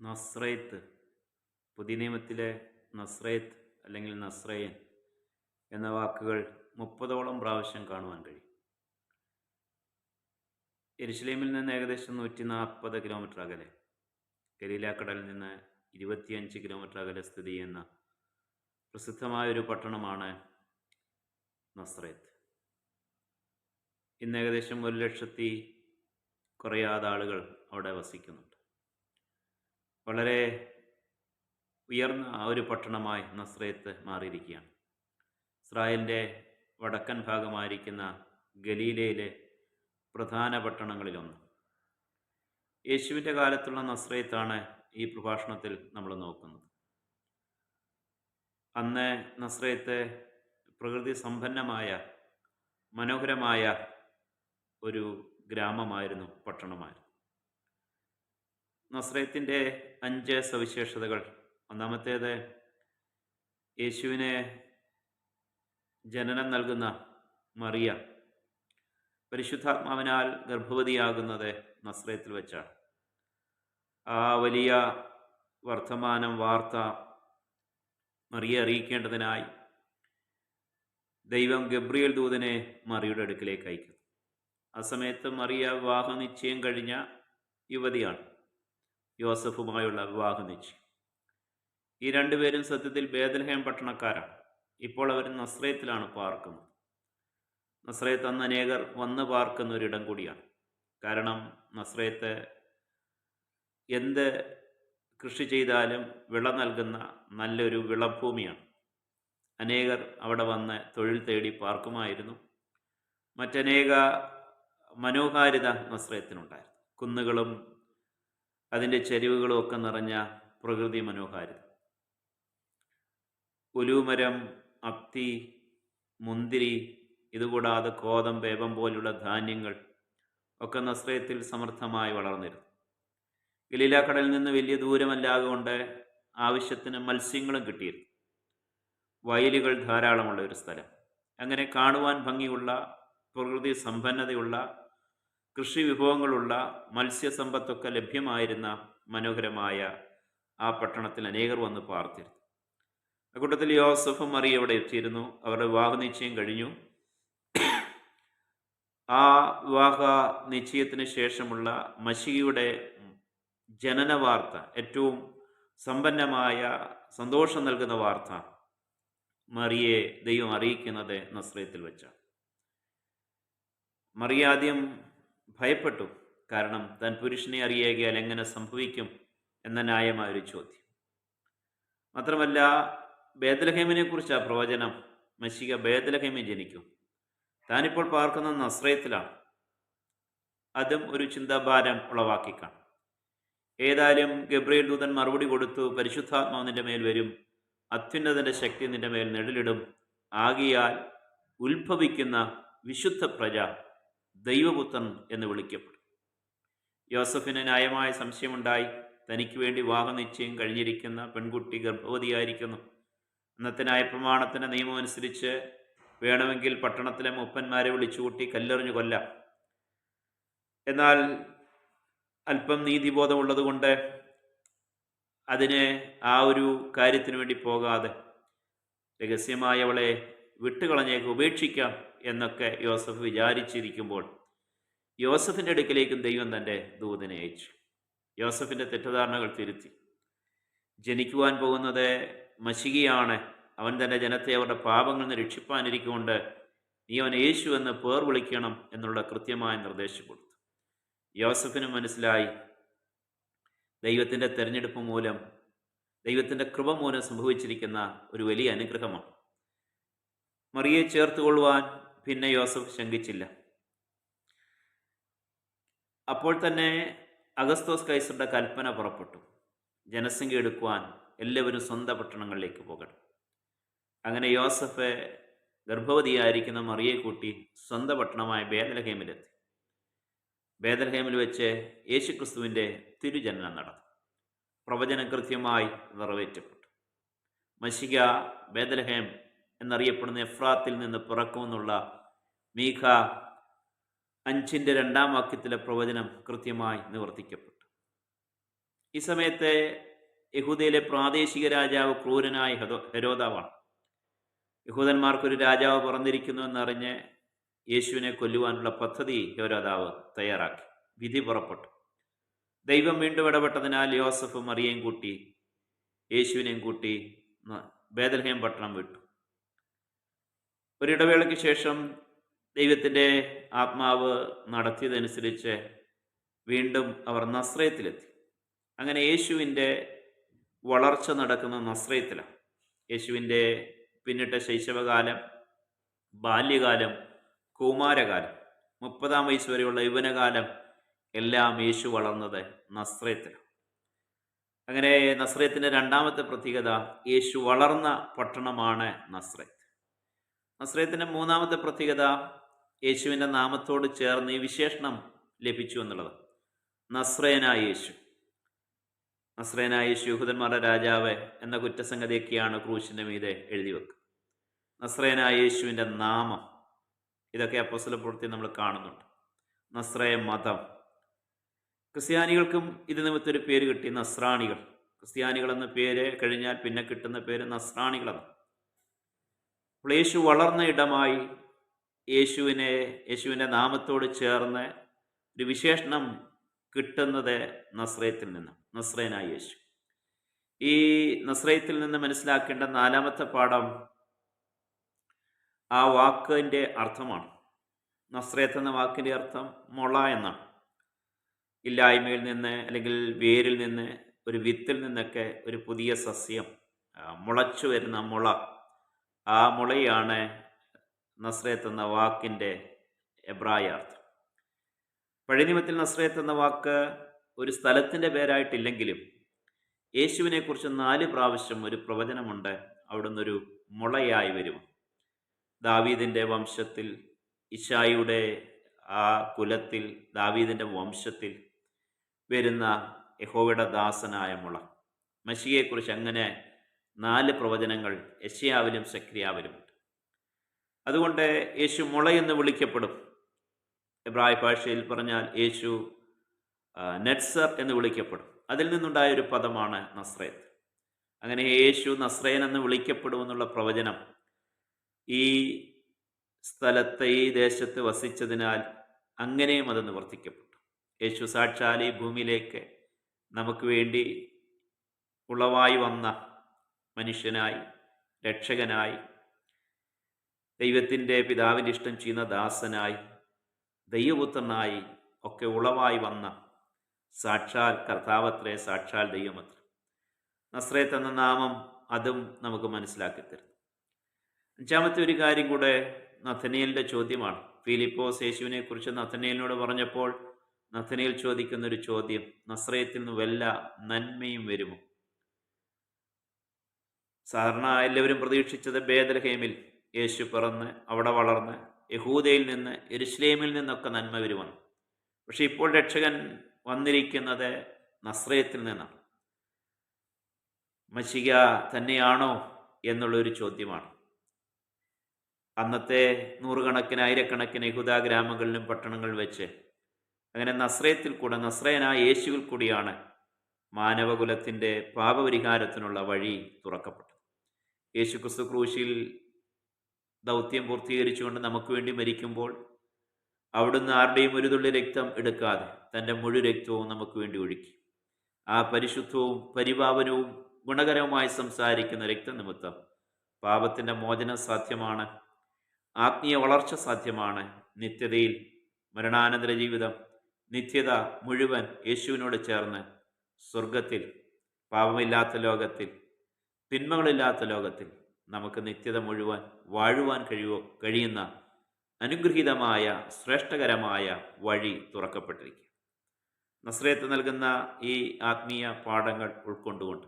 നസ്രയത്ത്, പുതിയ നിയമത്തിലെ നസ്രയത്ത് അല്ലെങ്കിൽ നസ്രയൻ എന്ന വാക്കുകൾ 30ഓളം പ്രാവശ്യം കാണുവാൻ കഴിയും. യെരുശലേമിൽ നിന്ന് ഏകദേശം 140 കിലോമീറ്റർ അകലെ, ഗലീലാക്കടലിൽ നിന്ന് 25 കിലോമീറ്റർ അകലെ സ്ഥിതി ചെയ്യുന്ന പ്രസിദ്ധമായൊരു പട്ടണമാണ് നസ്രയത്ത്. ഇന്ന് ഏകദേശം 1,00,000 കുറയാതെ ആളുകൾ അവിടെ വസിക്കുന്നുണ്ട്. വളരെ ഉയർന്ന ഒരു പട്ടണമായി നസ്രയത്ത് മാറിയിരിക്കുകയാണ്. ഇസ്രായേലിൻ്റെ വടക്കൻ ഭാഗമായിരിക്കുന്ന ഗലീലയിലെ പ്രധാന പട്ടണങ്ങളിലൊന്ന്. യേശുവിൻ്റെ കാലത്തുള്ള നസ്രയത്താണ് ഈ പ്രഭാഷണത്തിൽ നമ്മൾ നോക്കുന്നത്. അന്ന് നസ്രയത്ത് പ്രകൃതി സമ്പന്നമായ മനോഹരമായ ഒരു ഗ്രാമമായിരുന്നു, പട്ടണമായിരുന്നു. നസ്രയത്തിൻ്റെ 5 സവിശേഷതകൾ. ഒന്നാമത്തേത്, യേശുവിനെ ജനനം നൽകുന്ന മറിയ പരിശുദ്ധാത്മാവിനാൽ ഗർഭവതിയാകുന്നത് നസ്രയത്തിൽ വെച്ചാണ്. ആ വലിയ വാർത്ത മറിയെ അറിയിക്കേണ്ടതിനായി ദൈവം ഗബ്രിയേൽ ദൂതനെ മറിയുടെ അടുക്കിലേക്ക് അയക്കുന്നു. ആ സമയത്ത് മറിയ വിവാഹ നിശ്ചയം കഴിഞ്ഞ യുവതിയാണ്, യോസഫുമായുള്ള വിവാഹ നിശ്ചയം. ഈ രണ്ടുപേരും സത്യത്തിൽ ബേത്ലഹേം പട്ടണക്കാരാണ്. ഇപ്പോൾ അവർ നസ്രയത്തിലാണ് പാർക്കുന്നത്. നസ്രയത്ത് അന്ന് അനേകർ വന്ന് പാർക്കുന്ന ഒരിടം കൂടിയാണ്. കാരണം നസ്രയത്ത് എന്ത് കൃഷി ചെയ്താലും വിള നൽകുന്ന നല്ലൊരു വിളഭൂമിയാണ്. അനേകർ അവിടെ വന്ന് തൊഴിൽ തേടി പാർക്കുമായിരുന്നു. മറ്റനേക മനോഹാരിത നസ്രയത്തിനുണ്ടായിരുന്നു. കുന്നുകളും അതിൻ്റെ ചെരിവുകളും ഒക്കെ നിറഞ്ഞ പ്രകൃതി മനോഹാരിത. ഒലൂമരം, അത്തി, മുന്തിരി, ഇതുകൂടാതെ കോതമ്പ്, ഏപം പോലുള്ള ധാന്യങ്ങൾ ഒക്കെ നസ്രയത്തിൽ സമൃദ്ധമായി വളർന്നിരുന്നു. ഗലീലാക്കടലിൽ നിന്ന് വലിയ ദൂരമല്ലാതെ കൊണ്ട് ആവശ്യത്തിന് മത്സ്യങ്ങളും കിട്ടിയിരുന്നു. വയലുകൾ ധാരാളമുള്ള ഒരു സ്ഥലം. അങ്ങനെ കാണുവാൻ ഭംഗിയുള്ള, പ്രകൃതി സമ്പന്നതയുള്ള, കൃഷി വിഭവങ്ങളുള്ള, മത്സ്യസമ്പത്തൊക്കെ ലഭ്യമായിരുന്ന മനോഹരമായ ആ പട്ടണത്തിൽ അനേകർ വന്ന് പാർത്തിരുന്നു. അക്കൂട്ടത്തിൽ യോസഫും മറിയ അവിടെ എത്തിയിരുന്നു. അവരുടെ വിവാഹ നിശ്ചയം കഴിഞ്ഞു. ആ വിവാഹ നിശ്ചയത്തിന് ശേഷമുള്ള മശിയുടെ ജനന വാർത്ത, ഏറ്റവും സമ്പന്നമായ സന്തോഷം നൽകുന്ന വാർത്ത, മറിയെ ദൈവം അറിയിക്കുന്നത് നസ്രയത്തിൽ വെച്ചാണ്. മറിയ ആദ്യം ഭയപ്പെട്ടു. കാരണം താൻ പുരുഷനെ അറിയുകയാൽ എങ്ങനെ സംഭവിക്കും എന്ന ന്യായമായൊരു ചോദ്യം. മാത്രമല്ല, ബേത്ലഹേമിനെ കുറിച്ച് ആ പ്രവചനം, മശിഹ ബേത്ലഹേമിൽ ജനിക്കും, താനിപ്പോൾ പാർക്കുന്ന നസ്രയത്തിലാണ്. അതും ഒരു ചിന്താഭാരം ഉളവാക്കിക്കാണും. ഏതായാലും ഗബ്രിയേൽ ദൂതൻ മറുപടി കൊടുത്തു, പരിശുദ്ധാത്മാവ് നിന്റെ മേൽ വരും, അത്യുന്നതന്റെ ശക്തി നിന്റെ മേൽ നെടിലിടും, ആകിയാൽ ഉത്ഭവിക്കുന്ന വിശുദ്ധ പ്രജ ദൈവപുത്രൻ എന്ന് വിളിക്കപ്പെടും. യോസഫിന് ന്യായമായ സംശയമുണ്ടായി. തനിക്ക് വേണ്ടി വിവാഹ നിശ്ചയം കഴിഞ്ഞിരിക്കുന്ന പെൺകുട്ടി ഗർഭവതിയായിരിക്കുന്നു. അന്നത്തെ ന്യായപ്രമാണത്തിൻ്റെ നിയമം അനുസരിച്ച് വേണമെങ്കിൽ പട്ടണത്തിലെ മൂപ്പന്മാരെ വിളിച്ചുകൂട്ടി കല്ലെറിഞ്ഞു കൊല്ലാം. എന്നാൽ അല്പം നീതിബോധമുള്ളത് കൊണ്ട് അതിന് ആ ഒരു കാര്യത്തിന് വേണ്ടി പോകാതെ രഹസ്യമായി അവളെ വിട്ടുകളഞ്ഞേക്ക്, ഉപേക്ഷിക്കാം എന്നൊക്കെ യോസഫ് വിചാരിച്ചിരിക്കുമ്പോൾ യോസഫിൻ്റെ അടുക്കിലേക്കും ദൈവം തൻ്റെ ദൂതനെ അയച്ചു. യോസഫിൻ്റെ തെറ്റിദ്ധാരണകൾ തിരുത്തി. ജനിക്കുവാൻ പോകുന്നത് മശിഹയാണ്, അവൻ തൻ്റെ ജനത്തെ അവരുടെ പാപങ്ങളിൽ നിന്ന് രക്ഷിപ്പാനിരിക്കൊണ്ട് നീ അവൻ യേശു എന്ന് പേർ വിളിക്കണം എന്നുള്ള കൃത്യമായ നിർദ്ദേശം കൊടുത്തു. യോസഫിന് മനസ്സിലായി, ദൈവത്തിൻ്റെ തെരഞ്ഞെടുപ്പ് മൂലം, ദൈവത്തിൻ്റെ കൃപ മൂലം സംഭവിച്ചിരിക്കുന്ന ഒരു വലിയ അനുഗ്രഹമാണ്. മറിയെ ചേർത്തുകൊള്ളുവാൻ പിന്നെ യോസഫ് ശങ്കിച്ചില്ല. അപ്പോൾ തന്നെ അഗസ്തോസ് കൈസറുടെ കൽപ്പന പുറപ്പെട്ടു, ജനസംഖ്യ എടുക്കുവാൻ എല്ലാവരും സ്വന്തം പട്ടണങ്ങളിലേക്ക് പോകണം. അങ്ങനെ യോസഫ് ഗർഭവതിയായിരിക്കുന്ന മറിയെ കൂട്ടി സ്വന്തം പട്ടണമായ ബേത്ലഹേമിലെത്തി. ബേത്ലഹേമിൽ വെച്ച് യേശുക്രിസ്തുവിൻ്റെ തിരുജനനം നടന്നു. പ്രവചനം കൃത്യമായി നിറവേറ്റപ്പെട്ടു. മശിഹ ബേത്ലഹേം എന്നറിയപ്പെടുന്ന എഫ്രാത്തിൽ നിന്ന് പിറക്കുമെന്നുള്ള മീഖ 5:2 വാക്യത്തിലെ പ്രവചനം കൃത്യമായി നിവർത്തിക്കപ്പെട്ടു. ഈ സമയത്ത് യഹൂദയിലെ പ്രാദേശിക രാജാവ് ക്രൂരനായ ഹെരോദാവാണ്. യഹൂദന്മാർക്കൊരു രാജാവ് പിറന്നിരിക്കുന്നു എന്നറിഞ്ഞ് യേശുവിനെ കൊല്ലുവാനുള്ള പദ്ധതി ഹെരോദാവ് തയ്യാറാക്കി. വിധി പുറപ്പെട്ടു. ദൈവം വീണ്ടും ഇടപെട്ടതിനാൽ യോസഫ് മറിയയും കൂട്ടി യേശുവിനെയും കൂട്ടി ബേത്ലഹേം പട്ടണം വിട്ടു. ഒരിടവേളയ്ക്ക് ശേഷം ദൈവത്തിൻ്റെ ആത്മാവ് നടത്തിയതനുസരിച്ച് വീണ്ടും അവർ നസ്രയത്തിലെത്തി. അങ്ങനെ യേശുവിൻ്റെ വളർച്ച നടക്കുന്ന നസ്രയത്തിലാണ്. യേശുവിൻ്റെ പിന്നിട്ട ശൈശവകാലം, ബാല്യകാലം, കൗമാരകാലം, 30-ാം വയസ്സ് വരെയുള്ള യൗവനകാലം എല്ലാം യേശു വളർന്നത് നസ്രയത്തിലാണ്. അങ്ങനെ നസ്രയത്തിൻ്റെ രണ്ടാമത്തെ പ്രത്യേകത, യേശു വളർന്ന പട്ടണമാണ് നസ്രയത്ത്. നസ്രയത്തിൻ്റെ മൂന്നാമത്തെ പ്രത്യേകത, യേശുവിൻ്റെ നാമത്തോട് ചേർന്ന് ഈ വിശേഷണം ലഭിച്ചു എന്നുള്ളത്. നസ്രയനായ യേശു. നസ്രയനായ യേശു യഹൂദന്മാരുടെ രാജാവ് എന്ന കുറ്റസംഗതിയൊക്കെയാണ് ക്രൂശിൻ്റെ മീതെ എഴുതി വെക്കുക. നസ്രയനായ യേശുവിൻ്റെ നാമം, ഇതൊക്കെ അപ്പോസ്തലപ്രവൃത്തി നമ്മൾ കാണുന്നുണ്ട്. നസ്രയ മതം. ക്രിസ്ത്യാനികൾക്കും ഇത് നിമിത്തൊരു പേര് കിട്ടി, നസ്രാണികൾ. ക്രിസ്ത്യാനികൾ എന്ന പേര് കഴിഞ്ഞാൽ പിന്നെ കിട്ടുന്ന പേര് നസ്രാണികളെന്ന്. അപ്പോൾ യേശു വളർന്ന ഇടമായി യേശുവിൻ്റെ നാമത്തോട് ചേർന്ന് ഒരു വിശേഷണം കിട്ടുന്നത് നസ്രയത്തിൽ നിന്ന്, നസ്രയനായ യേശു. ഈ നസ്രയത്തിൽ നിന്ന് മനസ്സിലാക്കേണ്ട നാലാമത്തെ പാഠം ആ വാക്കിൻ്റെ അർത്ഥമാണ്. നസ്രയത്ത് എന്ന വാക്കിൻ്റെ അർത്ഥം മുള എന്നാണ്. ഇല്ലായ്മയിൽ നിന്ന് അല്ലെങ്കിൽ വേരിൽ നിന്ന്, ഒരു വിത്തിൽ നിന്നൊക്കെ ഒരു പുതിയ സസ്യം മുളച്ചു വരുന്ന മുള, ആ മുളയാണ് നസ്രയത്ത് എന്ന വാക്കിൻ്റെ എബ്രായ അർത്ഥം. പഴയ നിയമത്തിൽ നസ്രയത്ത് എന്ന വാക്ക് ഒരു സ്ഥലത്തിൻ്റെ പേരായിട്ടില്ലെങ്കിലും യേശുവിനെക്കുറിച്ച് 4 പ്രാവശ്യം ഒരു പ്രവചനമുണ്ട്. അവിടുന്ന് ഒരു മുളയായി വരും. ദാവീദിൻ്റെ വംശത്തിൽ, ഇശായിയുടെ ആ കുലത്തിൽ, ദാവീദിൻ്റെ വംശത്തിൽ വരുന്ന യഹോവയുടെ ദാസനായ മുള. മശിയെക്കുറിച്ച് അങ്ങനെ 4 പ്രവചനങ്ങൾ യെശയ്യാവിലും സെഖര്യാവിലുമുണ്ട്. അതുകൊണ്ട് യേശു മുളയെന്ന് വിളിക്കപ്പെടും. എബ്രായ ഭാഷയിൽ പറഞ്ഞാൽ യേശു നെറ്റ്സർ എന്ന് വിളിക്കപ്പെടും. അതിൽ നിന്നുണ്ടായ ഒരു പദമാണ് നസ്രയത്ത്. അങ്ങനെ യേശു നസ്രയൻ എന്ന് വിളിക്കപ്പെടുമെന്നുള്ള പ്രവചനം ഈ സ്ഥലത്ത്, ഈ ദേശത്ത് വസിച്ചതിനാൽ അങ്ങനെയും അത് നിവർത്തിക്കപ്പെട്ടു. യേശു സാക്ഷാൽ ഈ ഭൂമിയിലേക്ക് നമുക്ക് വേണ്ടി ഉളവായി വന്ന മനുഷ്യനായി, രക്ഷകനായി, ദൈവത്തിൻ്റെ പിതാവിൻ്റെ ഇഷ്ടം ചെയ്യുന്ന ദാസനായി, ദൈവപുത്രനായി ഒക്കെ ഉളവായി വന്ന സാക്ഷാൽ കർത്താവത്രേ, സാക്ഷാൽ ദൈവമത്രേ. നസ്രയത്ത് എന്ന നാമം അതും നമുക്ക് മനസ്സിലാക്കി തരുന്നു. 5-ാമത്തെ ഒരു കാര്യം കൂടെ നഥനയേലിൻ്റെ ചോദ്യമാണ്. ഫിലിപ്പോസ് യേശുവിനെ കുറിച്ച് നഥനയേലിനോട് പറഞ്ഞപ്പോൾ നഥനയേൽ ചോദിക്കുന്നൊരു ചോദ്യം, നസ്രയത്തിൽ നിന്ന് വല്ല നന്മയും വരുമോ? സാധാരണ എല്ലാവരും പ്രതീക്ഷിച്ചത് ബേത്ലഹേമിൽ യേശു പിറന്ന് അവിടെ വളർന്ന് യഹൂദയിൽ നിന്ന്, യെരുശലേമിൽ നിന്നൊക്കെ നന്മ വരുമെന്ന്. പക്ഷെ ഇപ്പോൾ രക്ഷകൻ വന്നിരിക്കുന്നത് നസ്രയത്തിൽ നിന്നാണ്. മശിഹ തന്നെയാണോ എന്നുള്ളൊരു ചോദ്യമാണ്. അന്നത്തെ നൂറുകണക്കിന്, ആയിരക്കണക്കിന് യഹൂദ ഗ്രാമങ്ങളിലും പട്ടണങ്ങളിൽ വെച്ച് അങ്ങനെ നസ്രയത്തിൽ കൂടെ, നസ്രയനായ യേശുവിൽ കൂടിയാണ് മാനവകുലത്തിൻ്റെ പാപപരിഹാരത്തിനുള്ള വഴി തുറക്കപ്പെട്ടത്. യേശു ക്രിസ്തു ക്രൂശിൽ ദൗത്യം പൂർത്തീകരിച്ചുകൊണ്ട് നമുക്ക് വേണ്ടി മരിക്കുമ്പോൾ അവിടുന്ന് ആരുടെയും ഒരു തുള്ളി രക്തം എടുക്കാതെ തൻ്റെ മുഴുവൻ രക്തവും നമുക്ക് വേണ്ടി ഒഴുക്കി. ആ പരിശുദ്ധവും പരിപാവനവും ഗുണകരവുമായി സംസാരിക്കുന്ന രക്തനിമിത്തം പാപത്തിൻ്റെ മോചനം സാധ്യമാണ്, ആത്മീയ വളർച്ച സാധ്യമാണ്. നിത്യതയിൽ, മരണാനന്തര ജീവിതം, നിത്യത മുഴുവൻ യേശുവിനോട് ചേർന്ന് സ്വർഗത്തിൽ, പാപമില്ലാത്ത ലോകത്തിൽ, തിന്മകളില്ലാത്ത ലോകത്തിൽ നമുക്ക് നിത്യത മുഴുവൻ വാഴുവാൻ കഴിയുന്ന അനുഗ്രഹീതമായ ശ്രേഷ്ഠകരമായ വഴി തുറക്കപ്പെട്ടിരിക്കുക. നസ്രയത്ത് നൽകുന്ന ഈ ആത്മീയ പാഠങ്ങൾ ഉൾക്കൊണ്ടുകൊണ്ട്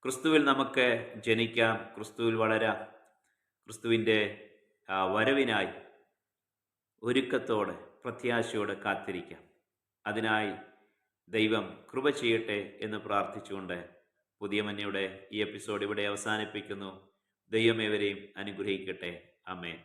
ക്രിസ്തുവിൽ നമുക്ക് ജനിക്കാം, ക്രിസ്തുവിൽ വളരാം, ക്രിസ്തുവിൻ്റെ വരവിനായി ഒരുക്കത്തോടെ, പ്രത്യാശയോടെ കാത്തിരിക്കാം. അതിനായി ദൈവം കൃപ ചെയ്യട്ടെ എന്ന് പ്രാർത്ഥിച്ചുകൊണ്ട് പുതിയ മഞ്ഞയുടെ ഈ എപ്പിസോഡ് ഇവിടെ അവസാനിപ്പിക്കുന്നു. ദൈവമേവരെയും അനുഗ്രഹിക്കട്ടെ. ആമേൻ.